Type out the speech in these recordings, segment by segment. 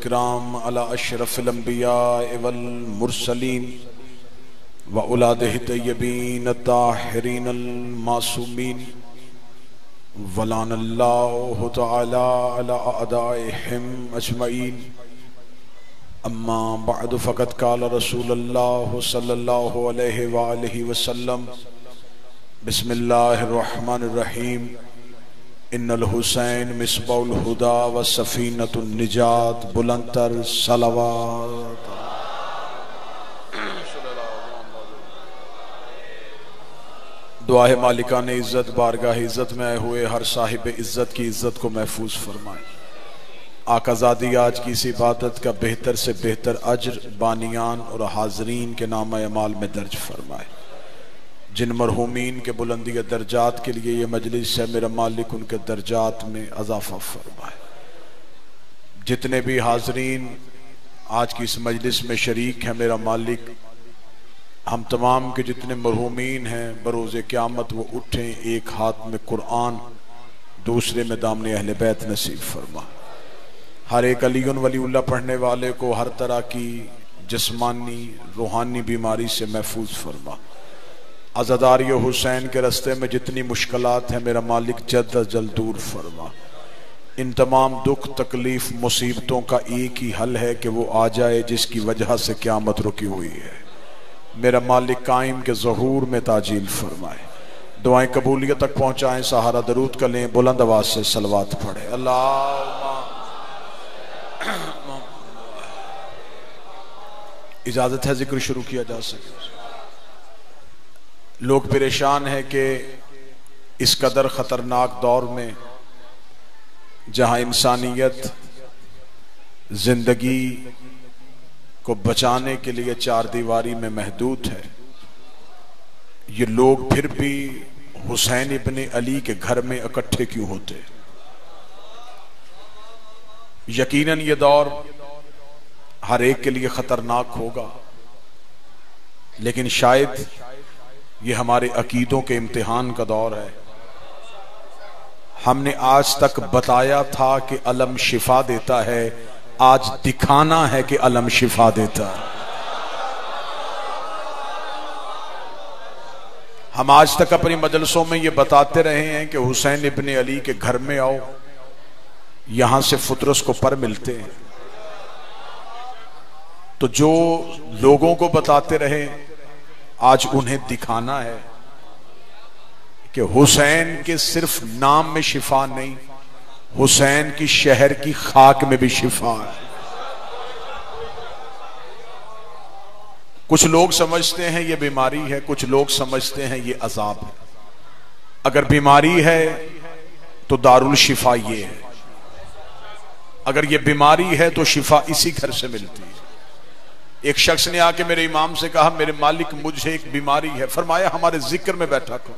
किराम अला अशरफिल अंबिया वल मुरसलीन व औलादिहि तय्यबीन ताहिरीन अल मासूमीन वलानल्लाहु तआला अला अदाइहिम अजमईन। अम्मा बअद फ़क़द क़ाल रसूलुल्लाह सल्लल्लाहु अलैहि व आलिहि वसल्लम बिस्मिल्लाहिर रहमानिर रहीम। इन्नल हुसैन मिस्बाउल हुदा व सफीनतुन निजात बुलंदतर सलावत। दुआए मालिका ने इज्जत बारगाह इज्जत में आए हुए हर साहिब इज्जत की इज्जत को महफूज फरमाए। आकाज़ादी आज की इस इबादत का बेहतर से बेहतर अज्र बानियान और हाजरीन के नाम अमाल में दर्ज फरमाए। जिन मरहूमीन के बुलंदी दर्जात के लिए ये मजलिस है, मेरा मालिक उनके दर्जात में अजाफा फरमाए। जितने भी हाजरीन आज की इस मजलिस में शरीक हैं, मेरा मालिक हम तमाम के जितने मरहूमीन हैं बरोज़े क़यामत वो उठें एक हाथ में कुरान दूसरे में दामने अहले बैत नसीब फरमा। हर एक अलीउन वलीउल्लाह पढ़ने वाले को हर तरह की जिस्मानी रूहानी बीमारी से महफूज फरमा। अज़ादारी हुसैन के रास्ते में जितनी मुश्किलात हैं, मेरा मालिक जल्द अज जल्द दूर फरमा। इन तमाम दुख तकलीफ मुसीबतों का एक ही हल है कि वो आ जाए जिसकी वजह से क़यामत रुकी हुई है। मेरा मालिक कायम के ज़हूर में ताजील फरमाए। दुआएं कबूलियत तक पहुँचाएँ। सहारा दरूद का लें, बुलंद आवाज़ से सलवात पढ़े। अल्लाह इजाज़त है जिक्र शुरू किया जा सके। लोग परेशान हैं कि इस कदर ख़तरनाक दौर में जहाँ इंसानियत जिंदगी को बचाने के लिए चार दीवारी में महदूद है, ये लोग फिर भी हुसैन इब्ने अली के घर में इकट्ठे क्यों होते? यकीनन ये दौर हर एक के लिए खतरनाक होगा, लेकिन शायद ये हमारे अकीदों के इम्तिहान का दौर है। हमने आज तक बताया था कि अलम शिफा देता है, आज दिखाना है कि अलम शिफा देता है। हम आज तक अपनी मजलिसों में ये बताते रहे हैं कि हुसैन इब्ने अली के घर में आओ, यहां से फुतरस को पर मिलते हैं। तो जो लोगों को बताते रहे, आज उन्हें दिखाना है कि हुसैन के सिर्फ नाम में शिफा नहीं, हुसैन की शहर की खाक में भी शिफा है। कुछ लोग समझते हैं ये बीमारी है, कुछ लोग समझते हैं ये अजाब है। अगर बीमारी है तो दारुल शिफा ये है, अगर ये बीमारी है तो शिफा इसी घर से मिलती है। एक शख्स ने आके मेरे इमाम से कहा, मेरे मालिक मुझे एक बीमारी है। फरमाया हमारे जिक्र में बैठा करो।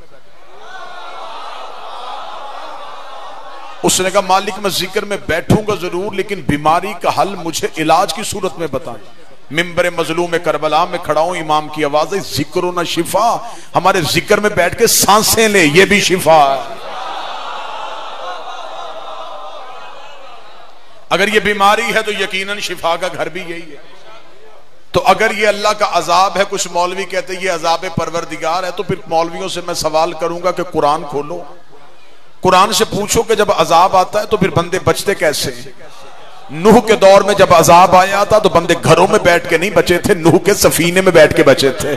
उसने कहा मालिक मैं जिक्र में बैठूंगा जरूर, लेकिन बीमारी का हल मुझे इलाज की सूरत में बताएं। मिंबर मजलूम करबला में खड़ा हूं, इमाम की आवाज है जिक्र न शिफा, हमारे जिक्र में बैठ के सांसें ले, ये भी शिफा है। अगर ये बीमारी है तो यकीनन शिफा का घर भी यही है। तो अगर ये अल्लाह का अजाब है, कुछ मौलवी कहते हैं ये अजाब परवरदिगार है, तो फिर मौलवियों से मैं सवाल करूंगा कि कुरान खोलो, कुरान से पूछो कि जब अजाब आता है तो फिर बंदे बचते कैसे? नूह के दौर में जब अजाब आया था तो बंदे घरों में बैठ के नहीं बचे थे, नूह के सफीने में बैठ के बचे थे।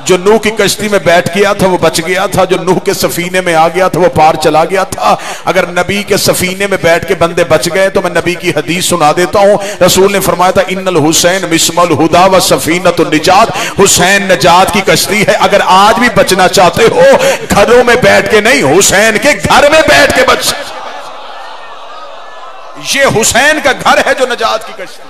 जो नूह की कश्ती में बैठ गया था वो बच गया था, जो नूह के सफीने में आ गया था वो पार चला गया था। अगर नबी के सफीने में बैठ के बंदे बच गए तो मैं नबी की हदीस सुना देता हूं। रसूल ने फरमाया था इन्नल हुसैन मिस्मल हुदा व सफीनतुन निजात, हुसैन नजात की कश्ती है। अगर आज भी बचना चाहते हो, घरों में बैठ के नहीं, हुसैन के घर में बैठ के बच। ये हुसैन का घर है जो नजात की कश्ती।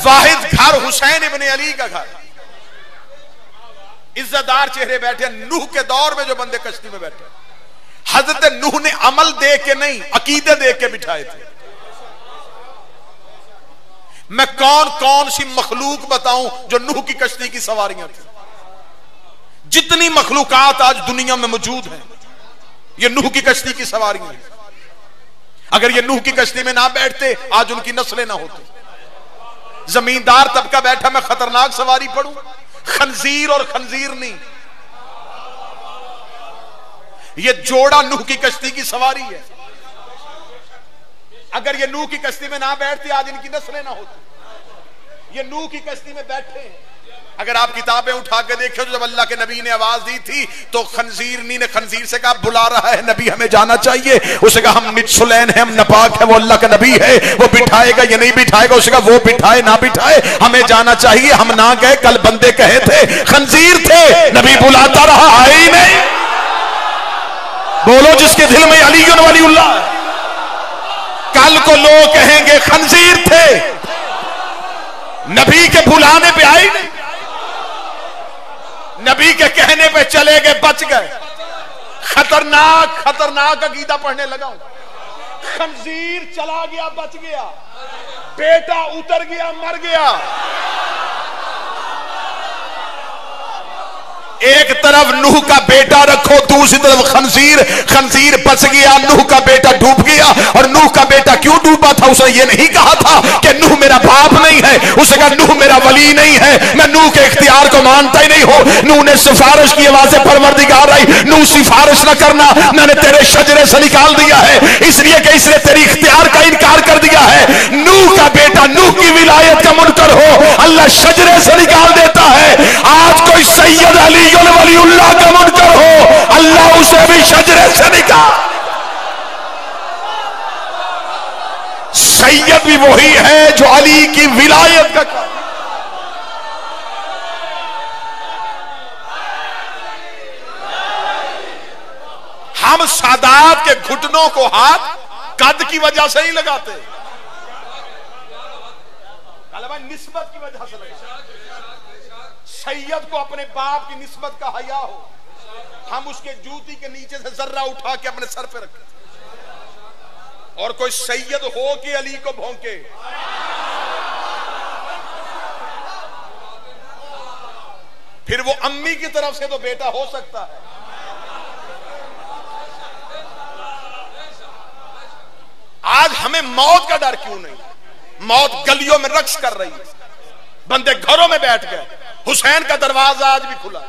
वाहिद घर हुसैन इब्ने अली का घर। इज्जतदार चेहरे बैठे। नूह के दौर में जो बंदे कश्ती में बैठे, हजरत नूह ने अमल दे के नहीं, अकीदे दे के बिठाए थे। मैं कौन कौन सी मखलूक बताऊं जो नूह की कश्ती की सवारियां थी। जितनी मखलूकात आज दुनिया में मौजूद हैं, ये नूह की कश्ती की सवारी है। अगर ये नूह की कश्ती में ना बैठते आज उनकी नस्लें ना होती। जमींदार तबका बैठा मैं खतरनाक सवारी पढ़ूं, खंजीर और खंजीर नहीं, ये जोड़ा नूह की कश्ती की सवारी है। अगर ये नूह की कश्ती में ना बैठते आज इनकी नस्लें ना होती। ये नूह की कश्ती में बैठे हैं। अगर आप किताबें उठा के देखें तो जब अल्लाह के नबी ने आवाज दी थी तो खंजीरनी ने खंजीर से कहा बुला रहा है नबी, हमें जाना चाहिए। उसे कहा हम निचुलैन है, हम नापाक है, वो अल्लाह का नबी है, वो बिठाएगा या नहीं बिठाएगा। उसे कहा वो बिठाए ना बिठाए हमें जाना चाहिए। हम ना गए, कल बंदे कहे थे खंजीर थे, नबी बुलाता रहा, आए ही नहीं। बोलो जिसके दिल में अली वलीउल्लाह, कल को लोग कहेंगे खंजीर थे, नबी के बुलाने पे आए नहीं, नबी के कहने पे चले गए, बच गए। खतरनाक खतरनाक अकीदा पढ़ने लगा हूं। खंजीर चला गया, बच गया, बेटा उतर गया, मर गया। एक तरफ नूह का बेटा रखो, दूसरी तरफ खंजीर, खंजीर बच गया, नूह का बेटा डूब गया। और नूह का बेटा क्यों डूबा था? उसने ये नहीं कहा था कि नूह मेरा बाप नहीं है, उसने कहा नूह मेरा वली नहीं है, मैं नूह के इख्तियार को मानता ही नहीं हूं। नूह ने सिफारिश की, आवाज़ से परवरदिगार आई, नूह सिफारिश ना करना, मैंने तेरे शजरे से निकाल दिया है, इसलिए कि इसने तेरी इख्तियार का इनकार कर दिया है। नूह का बेटा नूह की विलायत का मुनकर हो, अल्लाह शजरे से निकाल देता है। आज कोई सैयद अली वलीउल्लाह का मुनकर हो, अल्लाह उसे भी शजरे से निकाल। सैयद भी वही है जो अली की विलायत का काम। हम सादात के घुटनों को हाथ कद की वजह से नहीं लगाते, निस्बत की वजह से लगाते। सैयद को अपने बाप की निस्बत का हया हो, हम उसके जूती के नीचे से जर्रा उठा के अपने सर पे रखें। और कोई सैयद हो कि अली को भौंके, फिर वो अम्मी की तरफ से तो बेटा हो सकता है। आज हमें मौत का डर क्यों नहीं? मौत गलियों में रक्स कर रही है, बंदे घरों में बैठ गए। हुसैन का दरवाजा आज भी खुला,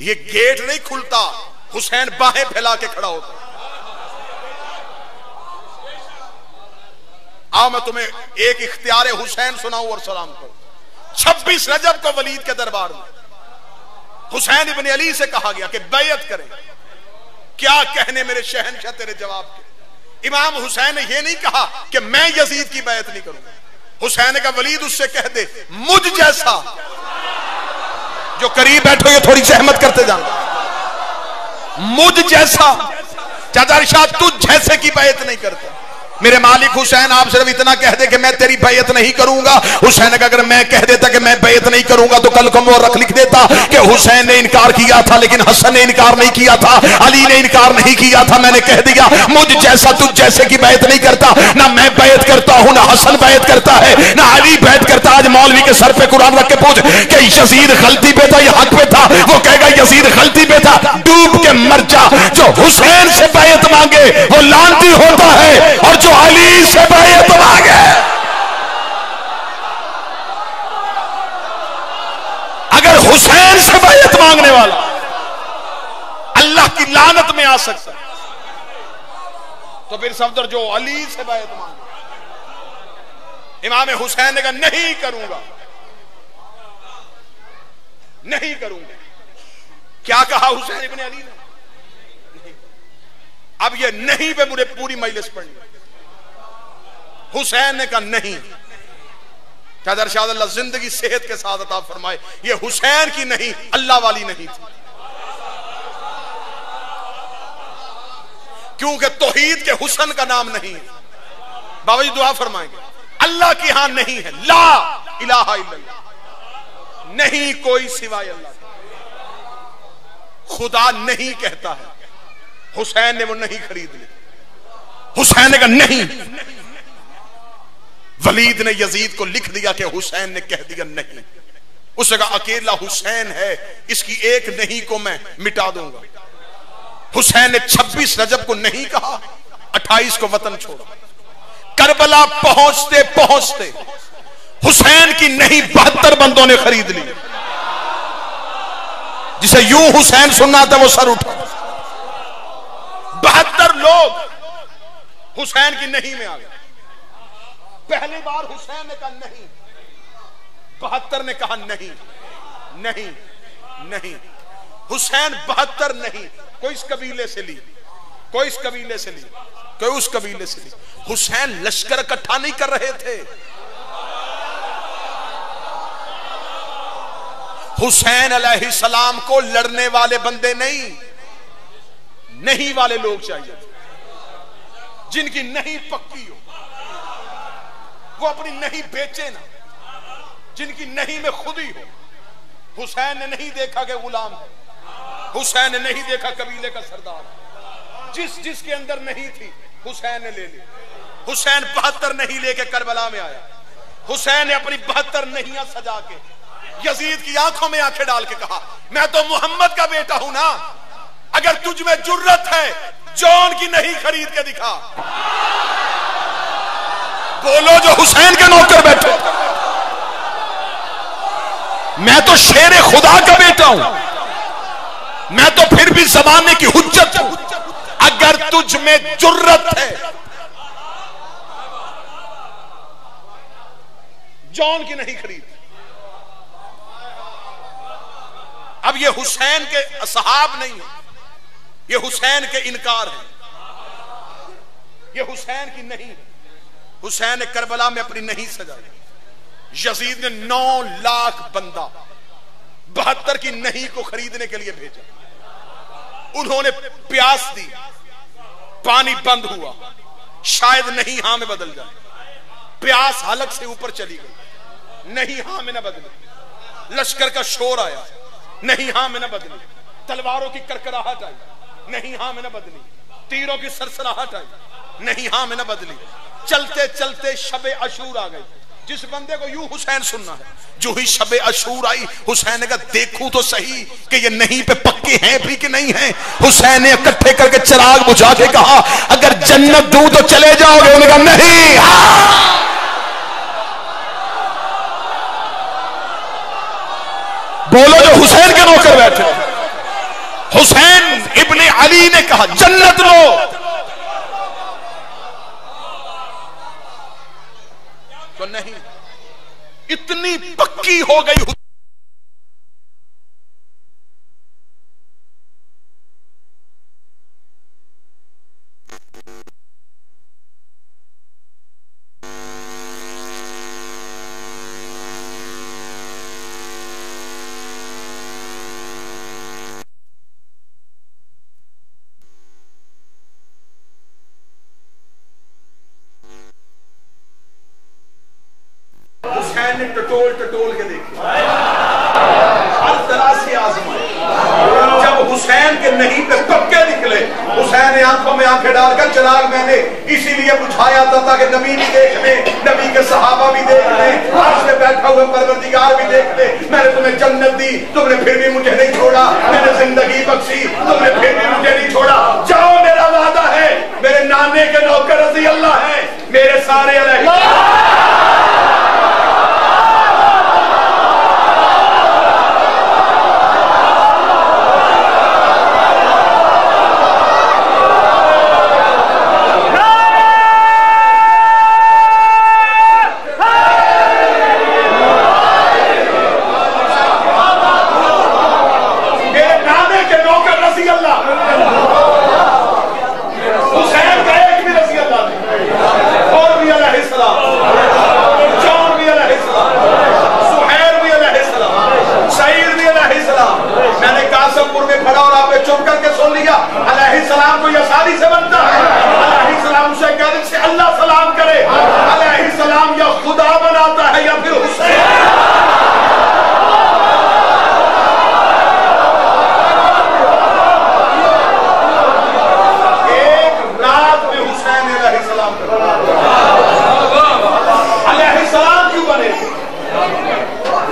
ये गेट नहीं खुलता, हुसैन बाहें फैला के खड़ा होता। आओ मैं तुम्हें एक इख्तियार हुसैन सुनाऊं और सलाम करूं। 26 रजब को वलीद के दरबार में हुसैन इब्न अली से कहा गया कि बैयत करें। क्या कहने मेरे शहनशाह तेरे जवाब के। इमाम हुसैन ने यह नहीं कहा कि मैं यजीद की बैयत नहीं करूंगा। हुसैन का वलीद उससे कह दे मुझ जैसा, जो करीब बैठो ये थोड़ी सहमत करते जाना, मुझ जैसा चाचा शाह तुझ जैसे की बैयत नहीं करता। मेरे मालिक हुसैन आप सिर्फ इतना कह दे कि मैं तेरी बैयत नहीं करूंगा। हुसैन का अगर मैं कह देता कि मैं बैयत नहीं करूंगा तो कल को वो लिख देता कि हुसैन ने इनकार किया था लेकिन हसन ने इनकार नहीं किया था, अली ने इनकार नहीं किया था। मैंने कह दिया मुझ जैसा तुझ जैसे की बैयत नहीं करता, ना मैं बैयत करता हूं, ना हसन बैयत करता है, ना अली बैयत करता। आज मौलवी के सर पे कुरान रख के पूछ कि यजीद गलती पे था या हक पे था, वो कहेगा यजीद गलती पे था। डूब के मर जा। जो हुसैन से बैयत मांगे वो लानती होता है, और जो अली से बैयत मांगे, अगर हुसैन से बैयत मांगने वाला अल्लाह की लानत में आ सकता तो फिर सफदर जो अली से बैयत मांगे। इमाम हुसैन ने कहा नहीं करूंगा, नहीं करूंगा। क्या कहा हुसैन इब्न अली ने? अब ये नहीं पे मुझे पूरी मजलिस पढ़नी। हुसैन ने कहा नहीं। चादर शाह जिंदगी सेहत के साथ अता फरमाए, ये हुसैन की नहीं अल्लाह वाली नहीं थी। क्योंकि तौहीद के हुसन का नाम नहीं है। बाबा जी दुआ फरमाएंगे, अल्लाह की यहां नहीं है ला इलाहा इल्लल्लाह, नहीं कोई सिवाय अल्लाह, खुदा नहीं कहता है। हुसैन ने वो नहीं खरीद ली। हुसैन ने कहा नहीं। वलीद ने यजीद को लिख दिया कि हुसैन ने कह दिया नहीं। उसने कहा अकेला हुसैन है, इसकी एक नहीं को मैं मिटा दूंगा। हुसैन ने 26 रजब को नहीं कहा, 28 को वतन छोड़ा। करबला पहुंचते पहुंचते हुसैन की नहीं 72 बंदों ने खरीद ली। जिसे यूं हुसैन सुनना था वो सर उठा। 72 लोग हुसैन की नहीं में आ गए। पहली बार हुसैन ने कहा नहीं, 72 ने कहा नहीं नहीं नहीं। हुसैन 72 नहीं, कोई इस कबीले से ली, कोई इस कबीले से ली, कोई उस कबीले से ली। हुसैन लश्कर इकट्ठा नहीं कर रहे थे। हुसैन अलैहिस्सलाम को लड़ने वाले बंदे नहीं वाले लोग चाहिए, जिनकी नहीं पक्की हो, वो अपनी नहीं बेचे ना, जिनकी नहीं में खुद ही हो। हुसैन ने नहीं देखा कि गुलाम है, हुसैन ने नहीं देखा कबीले का सरदार, जिसके अंदर नहीं थी हुसैन ने ले ली। हुसैन 72 नहीं लेके करबला में आया। हुसैन ने अपनी 72 नहियां सजा के यजीद की आंखों में आंखें डाल के कहा, मैं तो मोहम्मद का बेटा हूं ना, अगर तुझ में जुर्रत है जॉन की नहीं खरीद के दिखा। बोलो जो हुसैन के नौकर बैठे, मैं तो शेर खुदा का बेटा हूं, मैं तो फिर भी जमाने की हुज्जत हूं, अगर तुझ में जुर्रत है जॉन की नहीं खरीद। अब ये हुसैन के असहाब नहीं है, ये हुसैन के इनकार है, ये हुसैन की नहीं। हुसैन ने करबला में अपनी नहीं सजाई। यजीद ने 9 लाख बंदा 72 की नहीं को खरीदने के लिए भेजा। उन्होंने प्यास दी, पानी बंद हुआ, शायद नहीं हां में बदल जाए। प्यास हलक से ऊपर चली गई, नहीं हां में न बदली। लश्कर का शोर आया, नहीं हां में न बदली। तलवारों की करकराहट आई, नहीं हां में न बदली। तीरों की सरसराहट आई, नहीं हां में न बदली। चलते चलते शबे अशूर आ गई। जिस बंदे को यूं हुसैन सुनना है, जो ही शबे अशूर आई, हुसैन ने कहा देखूं तो सही कि ये नहीं पे पक्के हैं भी कि नहीं है। हुसैन ने इकट्ठे करके चिराग बुझा के कहा, अगर जन्नत दूं तो चले जाओगे? उन्होंने कहा नहीं। बोलो जो हुसैन के नौकर बैठे। हुसैन इब्ने अली ने कहा जन्नत लो, तो नहीं। इतनी पक्की हो गई। हुसैन ने टटोल टटोल के देखी, हर तरह से आजमाए। जब हुसैन के नहीं पे पक्के निकले, हुसैन ने आंखों में आंखें डालकर चिराग मैंने इसीलिए बुझाया था ताकि नबी भी देख ले, नबी के सहाबा भी देख ले, अर्श पे बैठा हुआ परवरदिगार भी देख ले। मैंने तुम्हें जन्नत दी, तुमने फिर भी मुझे नहीं छोड़ा। मैंने जिंदगी बख्शी, तुमने फिर भी मुझे नहीं छोड़ा। जाओ, मेरा वादा है, मेरे नाने के नौकर रज़ी अल्लाह है, मेरे सारे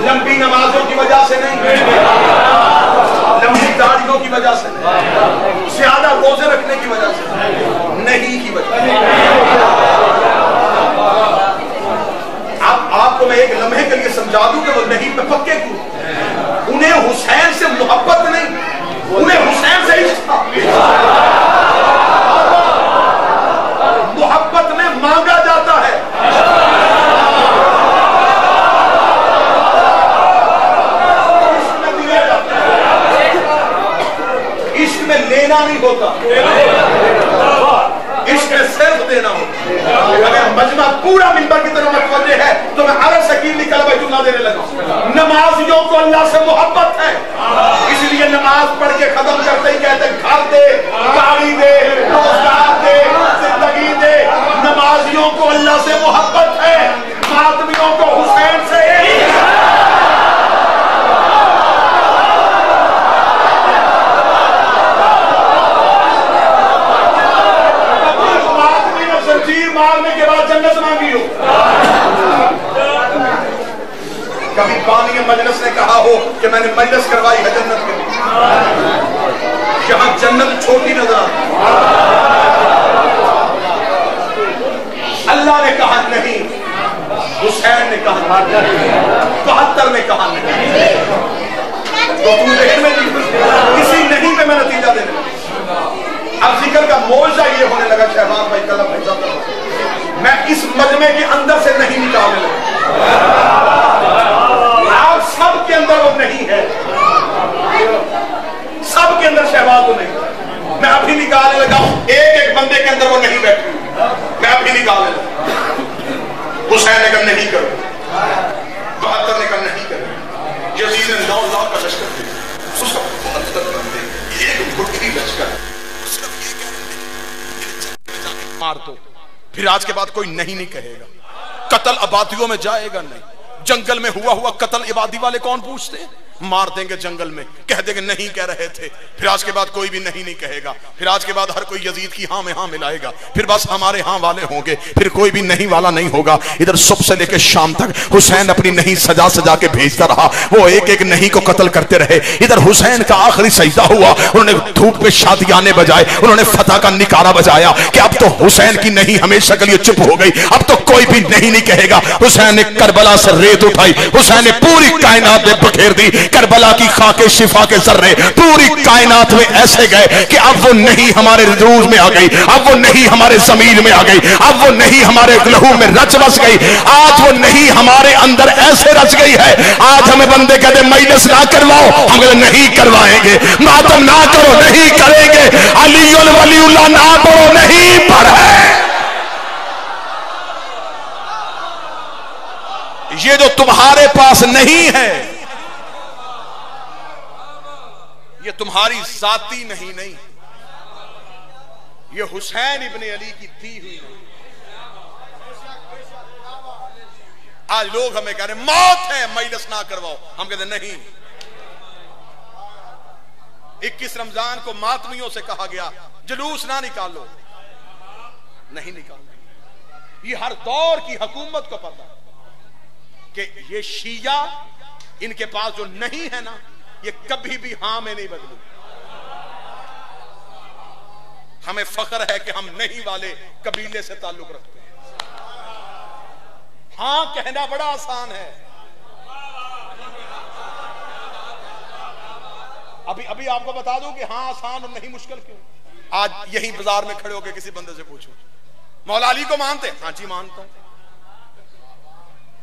लंबी नमाजों की वजह लेना नहीं होता, इश्क सिर्फ देना होता। अगर मजमा पूरा मिंबर की तरफ मुतवज्जे है तो मैं अरब शकील निकल जुमला देने लगा। नमाजियों को अल्लाह से मोहब्बत है, इसलिए नमाज पढ़ के खत्म करते ही कहते घर दे, गाड़ी दे, रोजगार दे, जिंदगी दे। नमाजियों को अल्लाह से मोहब्बत है, मातमियों को हुसैन से। मारने के बाद जन्नत मांगी हो। कभी बानी मजलिस ने कहा हो कि मैंने मजलिस करवाई है जन्नत के लिए, यहां जन्नत छोटी नजर आती। अल्लाह ने कहा नहीं, हुसैन ने कहा 72 में कहा नहीं, तो तू जहन में किसी नहीं पे मैं नतीजा देने लगा। अब जिक्र का मौजा ये होने लगा, शहबाज भाई कलम भाई साहब, मैं इस मजमे के अंदर से नहीं निकालने लगा। आप सबके अंदर वो नहीं है, सबके अंदर शहबाज वो नहीं। मैं अभी निकालने लगा हूं, एक एक बंदे के अंदर वो नहीं बैठी, मैं अभी निकालने लगा। हुसैन ने कहा नहीं करो, 72 ने कहा नहीं करो, यजीद ने 9 लाख का लश्कर दिया, उसका 72 बंदे, एक गुटकी लश्कर, मार दो। फिर आज के बाद कोई नहीं कहेगा, कत्ल आबादियों में जाएगा नहीं। जंगल में हुआ कत्ल इबादी वाले कौन पूछते हैं? मार देंगे जंगल में, कह देंगे नहीं कह रहे थे। फिर आज के बाद कोई भी नहीं कहेगा। फिर आज के बाद हर कोई यजीद की हाँ में हाँ मिलाएगा। फिर बस हमारे हाँ वाले होंगे, फिर कोई भी नहीं वाला नहीं होगा। इधर सुबह से लेकर शाम तक हुसैन अपनी नहीं सजा सजा के भेजता रहा, वो एक एक नहीं को कत्ल करते रहे। इधर हुसैन का आखिरी सजदा हुआ, उन्होंने धूप पे शादियाने बजाए, उन्होंने फतह का निकारा बजाया कि अब तो हुसैन की नहीं हमेशा के लिए चुप हो गई, अब तो कोई भी नहीं कहेगा। हुसैन ने करबला से रेत उठाई, हुसैन ने पूरी कायनात में बखेर दी। करबला की खाके शिफा के जर्रे पूरी कायनात में ऐसे गए कि अब वो नहीं हमारे रूह में आ गई, अब वो नहीं हमारे जमीन में आ गई, अब वो नहीं हमारे लहू में रच बस गई। आज वो नहीं हमारे अंदर ऐसे रच गई है। आज हमें बंदे कहते मजलिस ना करवाओ, हम कहते नहीं करवाएंगे। मातम ना करो, नहीं करेंगे। अलीउल वलीउल्लाह ना पढ़ो, नहीं पढ़े। ये जो तुम्हारे पास नहीं है, ये तुम्हारी जाती नहीं, ये हुसैन इब्ने अली की दी हुई नहीं। आज लोग हमें कह रहे मौत है, मजलिस ना करवाओ, हम कहते नहीं। 21 रमजान को मातमियों से कहा गया जुलूस ना निकालो, नहीं निकालो। ये हर दौर की हुकूमत को पता कि ये शिया, इनके पास जो नहीं है ना, ये कभी भी हाँ में नहीं बदलू। हमें फख्र है कि हम नहीं वाले कबीले से ताल्लुक रखते हैं। हाँ कहना बड़ा आसान है। अभी आपको बता दूं कि हाँ आसान और नहीं मुश्किल क्यों। आज यही बाजार में खड़े होकर किसी बंदे से पूछो, मौला अली को मानते? हाँ जी मानता हूं।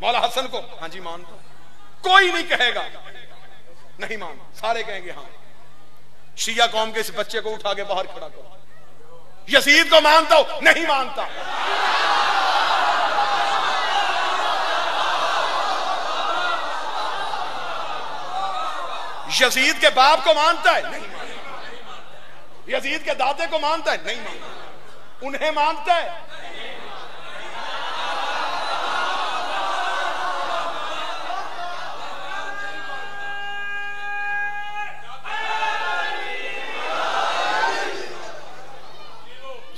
मौला हसन को? हाँ जी मानता हूं। कोई नहीं कहेगा नहीं मान, सारे कहेंगे हाँ। शिया कौम के इस बच्चे को उठा के बाहर खड़ा करो, यजीद को मानता हूं? नहीं मानता। यजीद के बाप को मानता है? नहीं मानता। यजीद के दादे को मानता है? नहीं मानता। उन्हें मानता है?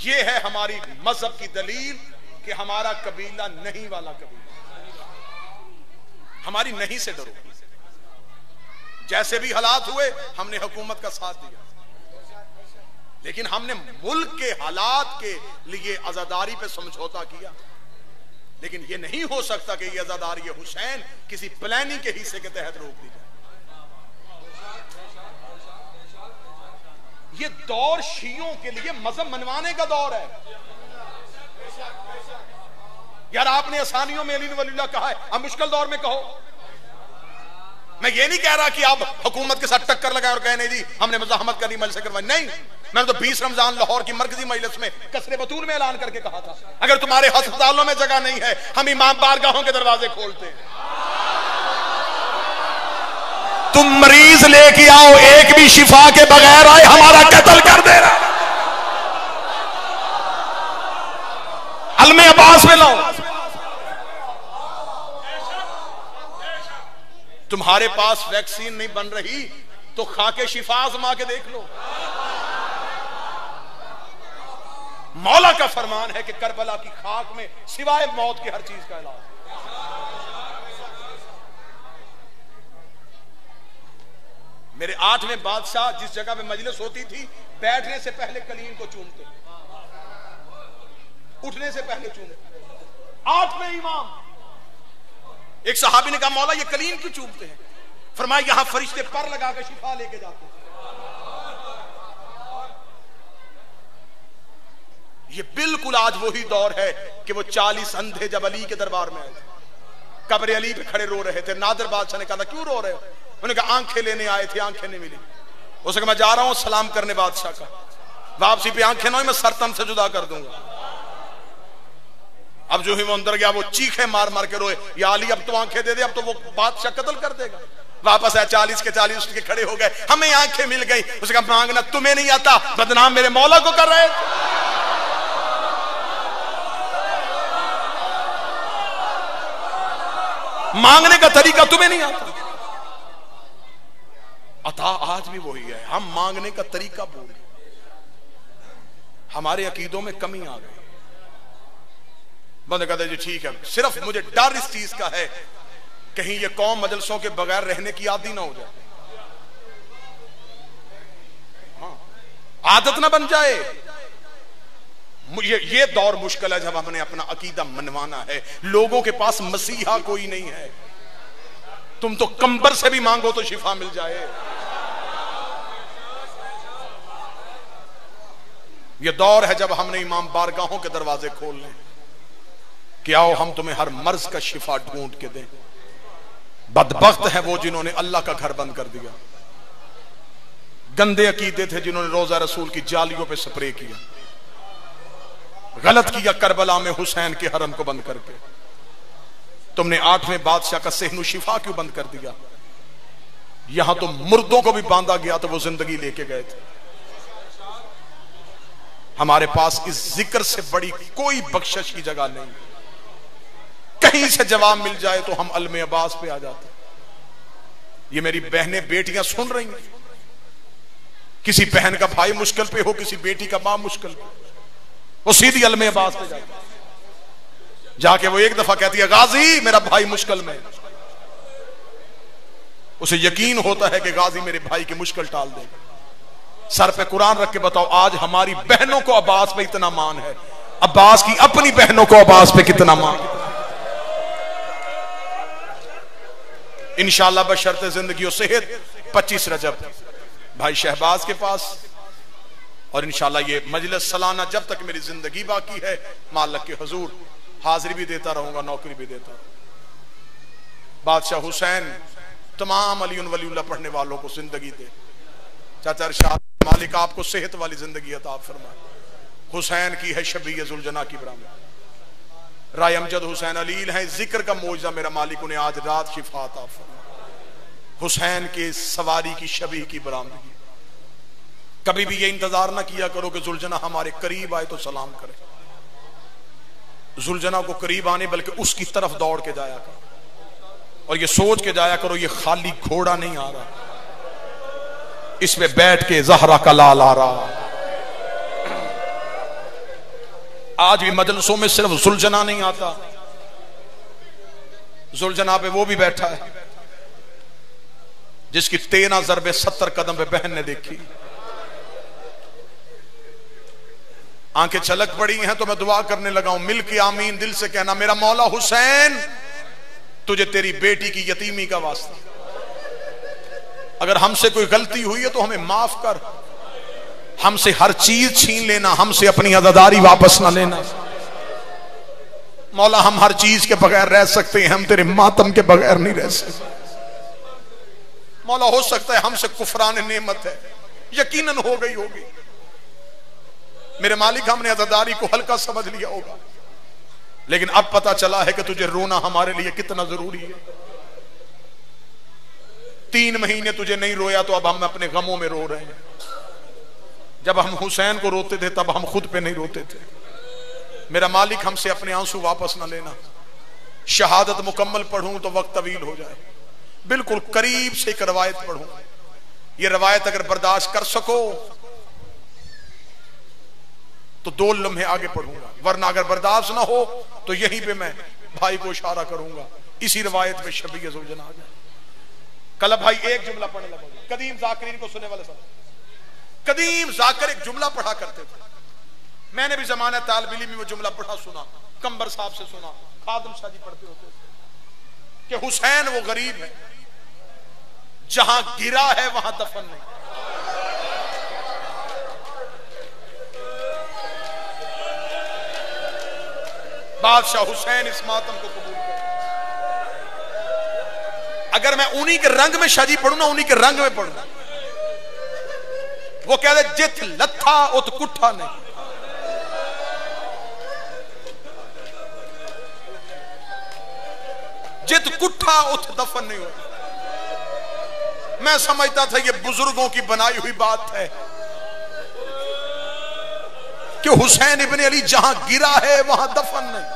ये है हमारी मजहब की दलील कि हमारा कबीला नहीं वाला कबीला। हमारी नहीं से डरो। जैसे भी हालात हुए हमने हुकूमत का साथ दिया, लेकिन हमने मुल्क के हालात के लिए आजादारी पे समझौता किया। लेकिन यह नहीं हो सकता कि यह आजादारी हुसैन किसी प्लानिंग के हिस्से के तहत रोक दी जाए। ये दौर शियों के लिए मजहब मनवाने का दौर है। यार आपने आसानियों में अली वलील्लाह कहा है, अब मुश्किल दौर में कहो। मैं ये नहीं कह रहा कि आप हुकूमत के साथ टक्कर लगाए और कहे नहीं जी हमने मज़ाहमत करनी, मजलिस से करवाई, नहीं। मैंने तो 20 रमजान लाहौर की मरकजी मजलिस में कसरे बतूल में ऐलान करके कहा था, अगर तुम्हारे अस्पतालों में जगह नहीं है हम इमाम बारगाहों के दरवाजे खोलते हैं। तुम मरीज लेके आओ, एक भी शिफा के बगैर आए हमारा कत्ल कर देना। अलमे अब्बास में लाओ। तुम्हारे पास वैक्सीन नहीं बन रही तो खाके शिफा आजमा के देख लो। मौला का फरमान है कि करबला की खाक में सिवाय मौत के हर चीज का इलाज। मेरे 8वें बादशाह जिस जगह पे मजलिस होती थी, बैठने से पहले कलीन को चूमते, उठने से पहले चूमते। 8वें इमाम। एक सहाबी ने कहा मौला ये कलीन क्यों चूमते हैं? फरमाया यहां फरिश्ते पर लगा के शिफा लेके जाते हैं। ये बिल्कुल आज वही दौर है कि वो 40 अंधे जब अली के दरबार में आए थे, कब्र अली पे खड़े रो रहे थे। नादिर बादशाह ने कहा क्यों रो रहे हो? उन्होंने कहा आंखें लेने आए थे, आंखें नहीं मिली। उसने कहा मैं जा रहा हूं सलाम करने बादशाह का, वापसी पे आंखें ना मैं सर तन से जुदा कर दूंगा। अब जो ही वो अंदर गया वो चीखे मार मार के रोए, या अली अब तो आंखें दे दे, अब तो वो बादशाह कत्ल कर देगा। वापस आया 40 के 40 उसके खड़े हो गए, हमें आंखें मिल गई। उसने कहा मांगना तुम्हें नहीं आता, बदनाम मेरे मौला को कर रहे। मांगने का तरीका तुम्हें नहीं आता। अता आज भी वही है, हम मांगने का तरीका भूल, हमारे अकीदों में कमी आ गई। बंद कहते जी ठीक है, सिर्फ मुझे डर इस चीज का है कहीं ये कौम मजलसों के बगैर रहने की आदी ना हो जाए, आदत ना बन जाए। ये दौर मुश्किल है जब हमने अपना अकीदा मनवाना है। लोगों के पास मसीहा कोई नहीं है, तुम तो कंबर से भी मांगो तो शिफा मिल जाए। ये दौर है जब हमने इमाम बारगाहों के दरवाजे खोल लें कि आओ हम तुम्हें हर मर्ज का शिफा ढूंढ के दें। बदबख्त है वो जिन्होंने अल्लाह का घर बंद कर दिया। गंदे अकीदे थे जिन्होंने रोजा रसूल की जालियों पे स्प्रे किया। गलत किया करबला में हुसैन के हरम को बंद करके। तुमने 8वें बादशाह का सेहनु शिफा क्यों बंद कर दिया? यहां तो मुर्दों को भी बांधा गया तो वो जिंदगी लेके गए थे। हमारे पास इस जिक्र से बड़ी कोई बख्शिश की जगह नहीं। कहीं से जवाब मिल जाए तो हम अलमे अब्बास पे आ जाते। ये मेरी बहनें बेटियां सुन रही हैं, किसी बहन का भाई मुश्किल पे हो, किसी बेटी का मां मुश्किल पे, वो सीधी अलमे अब्बास पे जाके वो एक दफा कहती है गाजी मेरा भाई मुश्किल में। उसे यकीन होता है कि गाजी मेरे भाई की मुश्किल टाल देगा। सर पे कुरान रख के बताओ आज हमारी बहनों को अब्बास पे इतना मान है, अब्बास की अपनी बहनों को अब्बास पे कितना मान। इंशाअल्लाह बशर्ते जिंदगी और सेहत 25 रजब भाई शहबाज के पास, और इंशाअल्लाह ये मजलिस सालाना जब तक मेरी जिंदगी बाकी है मालिक के हुजूर हाजिरी भी देता रहूंगा, नौकरी भी देता रहूंगा। बादशाह हुसैन तमाम अली वलीउल्लाह पढ़ने वालों को जिंदगी दे। चाचा इरशाद मालिक आपको सेहत वाली जिंदगी अता फरमाए। हुसैन की है शबीह जुलजना की बरामद। राय अमजद हुसैन अलील है, जिक्र का मौजज़ा मेरा मालिक उन्हें आज रात शिफा अता फरमाए। हुसैन के सवारी की शबीह की बरामदगी। कभी भी ये इंतजार ना किया करो कि जुलजना हमारे करीब आए तो सलाम करे। जुलजना को करीब आने बल्कि उसकी तरफ दौड़ के जाया करो, और ये सोच के जाया करो ये खाली घोड़ा नहीं आ रहा, इसमें बैठ के ज़हरा का लाल आ रहा। आज भी मजलिसों में सिर्फ जुलजना नहीं आता, जुलजना पे वो भी बैठा है जिसकी 13 ज़रबे 70 कदम पे बहन ने देखी। आंखें छलक पड़ी हैं तो मैं दुआ करने लगा हूं, मिल के आमीन दिल से कहना मेरा मौला हुसैन तुझे तेरी बेटी की यतीमी का वास्ता, अगर हमसे कोई गलती हुई है तो हमें माफ कर, हमसे हर चीज छीन लेना, हमसे अपनी अज़ादारी वापस ना लेना। मौला हम हर चीज के बगैर रह सकते हैं, हम तेरे मातम के बगैर नहीं रह सकते। मौला हो सकता है हमसे कुफरान नेमत है, यकीनन हो गई होगी। मेरे मालिक हमने अज़ादारी को हल्का समझ लिया होगा, लेकिन अब पता चला है कि तुझे रोना हमारे लिए कितना जरूरी है। 3 महीने तुझे नहीं रोया तो अब हम अपने गमों में रो रहे हैं। जब हम हुसैन को रोते थे तब हम खुद पे नहीं रोते थे। मेरा मालिक हमसे अपने आंसू वापस ना लेना। शहादत मुकम्मल पढ़ूं तो वक्त तवील हो जाए, बिल्कुल करीब से एक रवायत पढ़ूं। ये रवायत अगर बर्दाश्त कर सको तो 2 लम्हे आगे पढ़ूंगा, वरना अगर बर्दाश्त ना हो तो यहीं पे मैं भाई को इशारा करूंगा, इसी रवायत में शबीह ज़ुलजना आ जाए। कल भाई एक जुमला पढ़ने लगा। कदीम जाकिरीन को सुनने वाले सब, कदीम जाकिर एक जुमला पढ़ा करते थे। मैंने भी जमाने तालिब इल्म में वो जुमला पढ़ा सुना, कंबर साहब से सुना, खादिम शाह जी पढ़ते होते थे कि हुसैन वो गरीब है जहां गिरा है वहां दफन नहीं। बादशाह हुसैन इस मातम को कबूल करे। अगर मैं उन्हीं के रंग में शाजी पढ़ू ना, उन्हीं के रंग में पढ़ू, वो कह दे जित लथा उत कुठा नहीं। जित कुठा उत दफन नहीं हो। मैं समझता था ये बुजुर्गों की बनाई हुई बात है कि हुसैन इब्ने अली जहां गिरा है वहां दफन नहीं,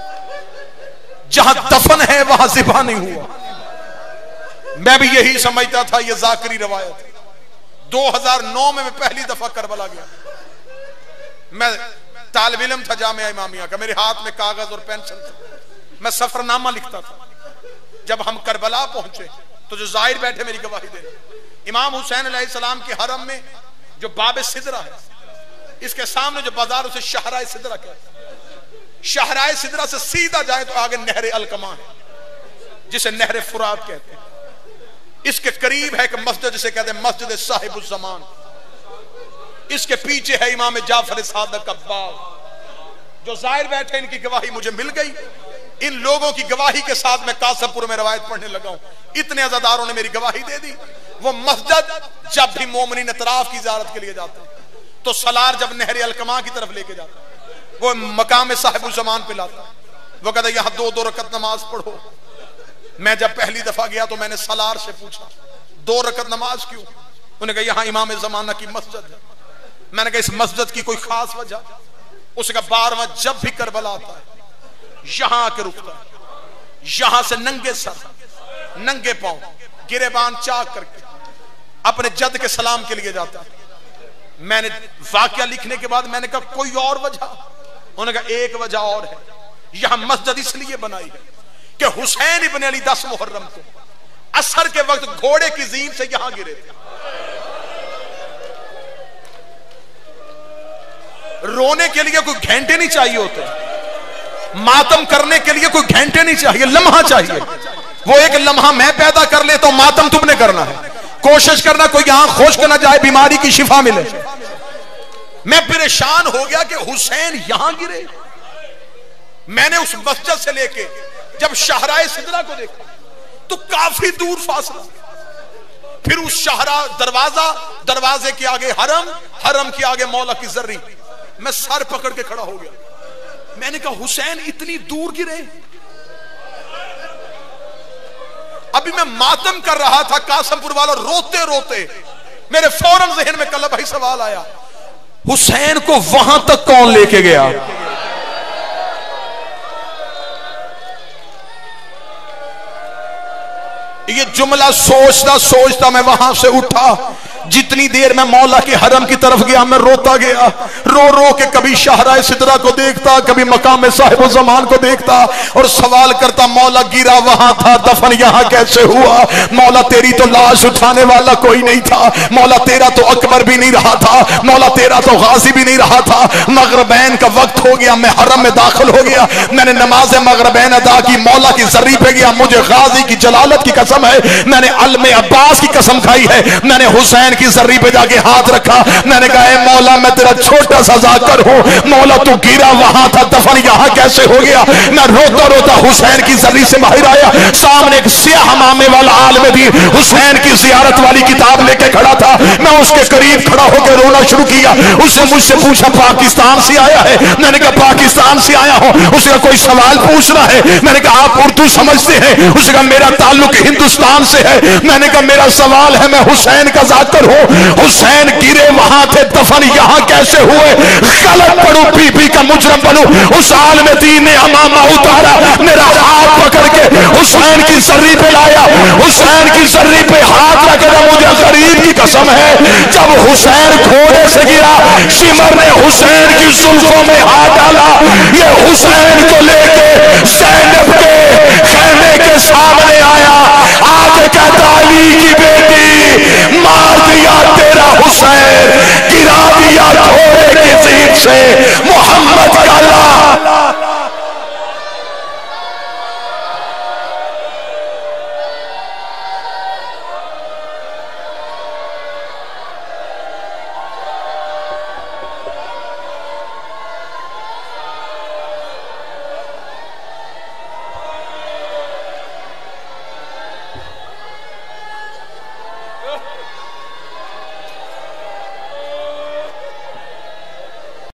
जहां दफन है वहां ज़िबा नहीं हुआ। मैं भी यही समझता था, ये जाकरी रवायत। 2009 में मैं पहली दफा करबला गया। मैं तालिब इल्म था जामिया इमामिया का, मेरे हाथ में कागज और पेंसिल था, मैं सफरनामा लिखता था। जब हम करबला पहुंचे तो जो जाहिर बैठे मेरी गवाही दे, इमाम हुसैन अलैहिस्सलाम के हरम में जो बाबे सिदरा है, इसके सामने जो बाजार उसे शाहराए सिदरा कहते हैं। शाहराए सिदरा से सीधा जाए तो आगे नहर अलकमा है जिसे नहर फुरात कहते हैं। इसके करीब है कि मस्जिद जिसे कहते हैं मस्जिद साहिबुज़्ज़मान। इसके पीछे है इमाम जाफर सादिक का बाग। जो जाहिर बैठे इनकी गवाही मुझे मिल गई। इन लोगों की गवाही के साथ मैं कासमपुर में रवायत पढ़ने लगा हूं। इतने अज़ादारों ने मेरी गवाही दे दी। वो मस्जिद जब भी मोमिनीन अतराफ की ज़ियारत के लिए जाते तो सलार जब नहर अलकमा की तरफ लेके जाता, वो मकाम साहिबुज़्ज़मान पे लाता। वो कहता यहां 2-2 रकत नमाज पढ़ो। मैं जब पहली दफा गया तो मैंने सलार से पूछा 2 रकत नमाज क्यों? उन्होंने कहा यहां इमाम ज़माना की मस्जिद है। मैंने कहा इस मस्जिद की कोई खास वजह? उसका 12वां जब भी करबला आता है यहां आके रुकता है, यहां से नंगे सर नंगे पांव गिरेबान चाक करके अपने जद के सलाम के लिए जाता है। मैंने वाकया लिखने के बाद मैंने कहा कोई और वजह? उन्होंने कहा एक वजह और है, यहां मस्जिद इसलिए बनाई है कि हुसैन इब्ने अली 10 मुहर्रम को असर के वक्त घोड़े की जीन से यहां गिरे थे। रोने के लिए कोई घंटे नहीं चाहिए होते, मातम करने के लिए कोई घंटे नहीं चाहिए, लम्हा चाहिए। वो एक लम्हा मैं पैदा कर ले तो मातम तुमने करना है। कोशिश करना कोई यहां खुश्क ना जाए, बीमारी की शिफा मिले। मैं परेशान हो गया कि हुसैन यहां गिरे। मैंने उस मस्जिद से लेके जब शाहराए सिदरा को देखा तो काफी दूर फासला, फिर उस शाहरा दरवाजे के आगे हरम, हरम के आगे मौला की जर्री। मैं सर पकड़ के खड़ा हो गया। मैंने कहा हुसैन इतनी दूर गिरे। अभी मैं मातम कर रहा था कासमपुर वाला, रोते रोते मेरे फौरन जहन में कल भाई सवाल आया, हुसैन को वहां तक कौन लेके गया? ये जुमला सोचता सोचता मैं वहां से उठा। जितनी देर मैं मौला के हरम की तरफ गया मैं रोता गया, रो रो के कभी शाहराए सिदरा को देखता, कभी मकाम साहिबुज़्ज़मान को देखता और सवाल करता मौला गिरा वहां था, दफन यहां कैसे हुआ? मौला तेरी तो लाश उठाने वाला कोई नहीं था, मौला तेरा तो अकबर भी नहीं रहा था, मौला तेरा तो गाजी भी नहीं रहा था। मगरबैन का वक्त हो गया, मैं हरम में दाखिल हो गया, मैंने नमाज मगरबैन अदा की, मौला की जर्री पे गया। मुझे गाजी की जलालत की कसम है, मैंने अलमे अब्बास की कसम खाई है, मैंने हुसैन की जर्री पे जाके हाथ रखा। मैंने कहा ए मौला मैं तेरा छोटा सा जाकर हूं, मौला तू गिरा वहां था, दफन यहां कैसे हो गया। मैं रोता रोता हुसैन की जर्री से बाहर आया। सामने एक स्याह मामे वाला आलिम भी हुसैन की जियारत वाली किताब लेके खड़ा था। मैं उसके करीब खड़ा होकर रोना शुरू किया। उसने मुझसे पूछा पाकिस्तान से आया है? मैंने कहा पाकिस्तान से आया हूं। उसका कोई सवाल पूछना है? मैंने कहा आप उर्दू समझते हैं? उसने कहा मेरा ताल्लुक हिंदुस्तान से है। मैंने कहा मेरा सवाल है, मैं हुसैन का जाकर हूं, हुसैन गिरे वहां थे, दफन यहां कैसे हुए? गलत पढ़ू, बीबी का मुजरम बनू। उस आलिम दीन ने अमामा उतारा, मेरा हाथ पकड़ के हुसैन की जर्री पे लाया। हुसैन की जर्री पे हाथ रखना, मुझे गरीब की कसम है, जब हुसैन घोड़े से गिरा, शिमर ने हुसैन की जुल्फों में हाथ डाला। ये हुसैन को लेके ज़ैनब के खेमे के सामने आया। आगे कहता अली की बेटी, मार दिया तेरा हुसैन, गिरा दिया घोड़े की जीप से,